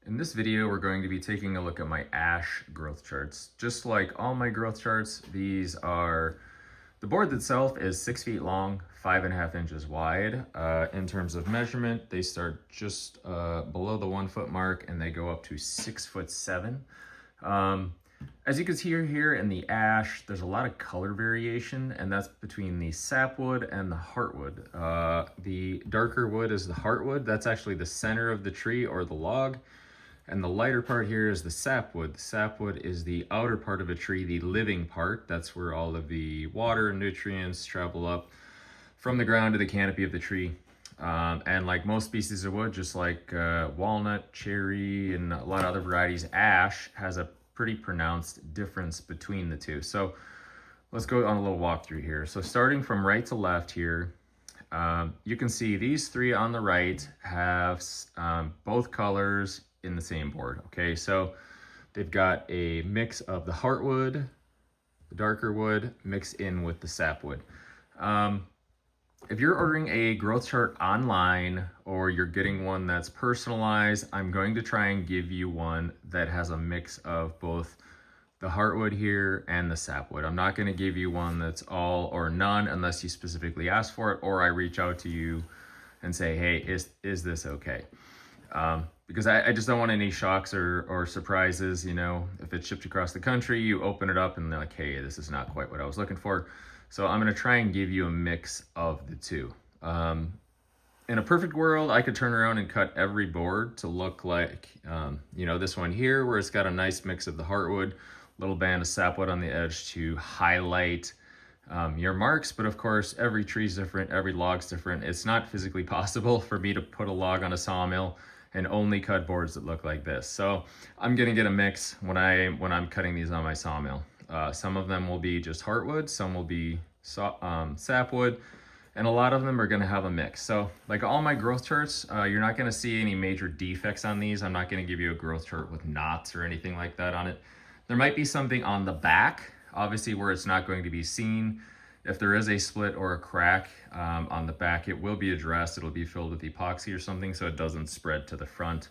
In this video, we're going to be taking a look at my ash growth charts. Just like all my growth charts, the board itself is 6 feet long, 5.5 inches wide. In terms of measurement, they start just below the 1 foot mark and they go up to 6'7". As you can see here in the ash, there's a lot of color variation, and that's between the sapwood and the heartwood. The darker wood is the heartwood. That's actually the center of the tree or the log. And the lighter part here is the sapwood. The sapwood is the outer part of a tree, the living part. That's where all of the water and nutrients travel up from the ground to the canopy of the tree. And like most species of wood, just like walnut, cherry, and a lot of other varieties, ash has a pretty pronounced difference between the two. So let's go on a little walkthrough here. So starting from right to left here, you can see these three on the right have both colors in the same board. Okay, so they've got a mix of the heartwood, the darker wood, mixed in with the sapwood. If you're ordering a growth chart online or you're getting one that's personalized, I'm going to try and give you one that has a mix of both the heartwood here and the sapwood. I'm not going to give you one that's all or none unless you specifically ask for it or I reach out to you and say, hey, is this okay? Because I just don't want any shocks or surprises. You know, if it's shipped across the country, you open it up and they're like, hey, this is not quite what I was looking for. So I'm going to try and give you a mix of the two. In a perfect world, I could turn around and cut every board to look like, you know, this one here, where it's got a nice mix of the heartwood, little band of sapwood on the edge to highlight your marks. But of course, every tree's different, every log's different. It's not physically possible for me to put a log on a sawmill and only cut boards that look like this. So I'm gonna get a mix when I'm cutting these on my sawmill. Some of them will be just heartwood, some will be sapwood, and a lot of them are gonna have a mix. So like all my growth charts, you're not gonna see any major defects on these. I'm not gonna give you a growth chart with knots or anything like that on it. There might be something on the back, obviously where it's not going to be seen. If there is a split or a crack on the back, it will be addressed. It'll be filled with epoxy or something so it doesn't spread to the front.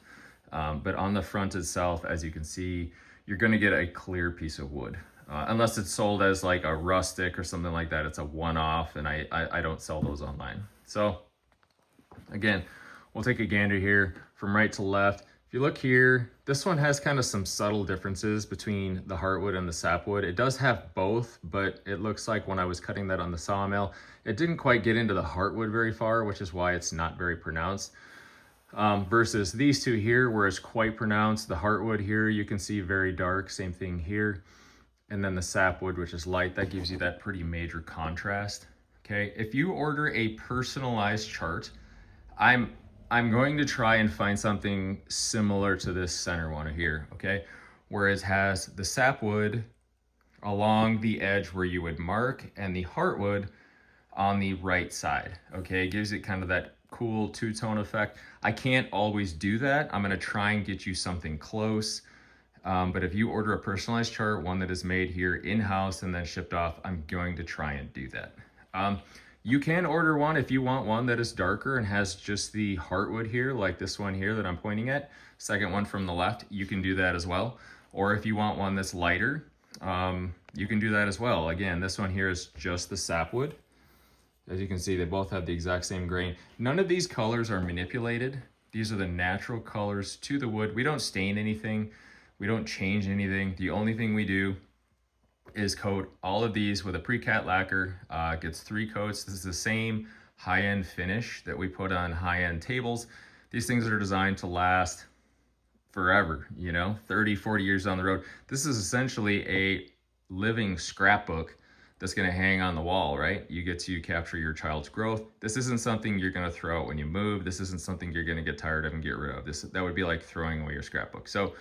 But on the front itself, as you can see, you're gonna get a clear piece of wood. Unless it's sold as like a rustic or something like that, it's a one-off, and I don't sell those online. So again, we'll take a gander here from right to left. If you look here, this one has kind of some subtle differences between the heartwood and the sapwood. It does have both, but it looks like when I was cutting that on the sawmill, it didn't quite get into the heartwood very far, which is why it's not very pronounced. Versus these two here, where it's quite pronounced. The heartwood here, you can see very dark, same thing here. And then the sapwood, which is light, that gives you that pretty major contrast. Okay, if you order a personalized chart, I'm going to try and find something similar to this center one here, okay? Where it has the sapwood along the edge where you would mark and the heartwood on the right side, okay? It gives it kind of that cool two-tone effect. I can't always do that. I'm gonna try and get you something close. But if you order a personalized chart, one that is made here in-house and then shipped off, I'm going to try and do that. You can order one if you want one that is darker and has just the heartwood here, like this one here that I'm pointing at, second one from the left, you can do that as well. Or if you want one that's lighter, you can do that as well. Again, this one here is just the sapwood. As you can see, they both have the exact same grain. None of these colors are manipulated. These are the natural colors to the wood. We don't stain anything. We don't change anything. The only thing we do is coat all of these with a pre-cat lacquer. It gets 3 coats. This is the same high-end finish that we put on high-end tables. These things are designed to last forever, you know, 30, 40 years down the road. This is essentially a living scrapbook that's gonna hang on the wall, right? You get to capture your child's growth. This isn't something you're gonna throw out when you move. This isn't something you're gonna get tired of and get rid of. That would be like throwing away your scrapbook. So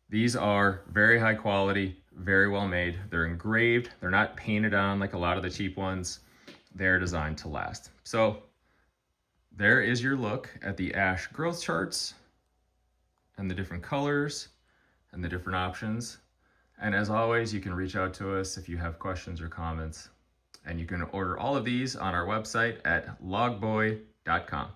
these are very high quality, very well made. They're engraved. They're not painted on like a lot of the cheap ones. They're designed to last. So there is your look at the ash growth charts and the different colors and the different options. And as always, you can reach out to us if you have questions or comments. And you can order all of these on our website at logboy.com.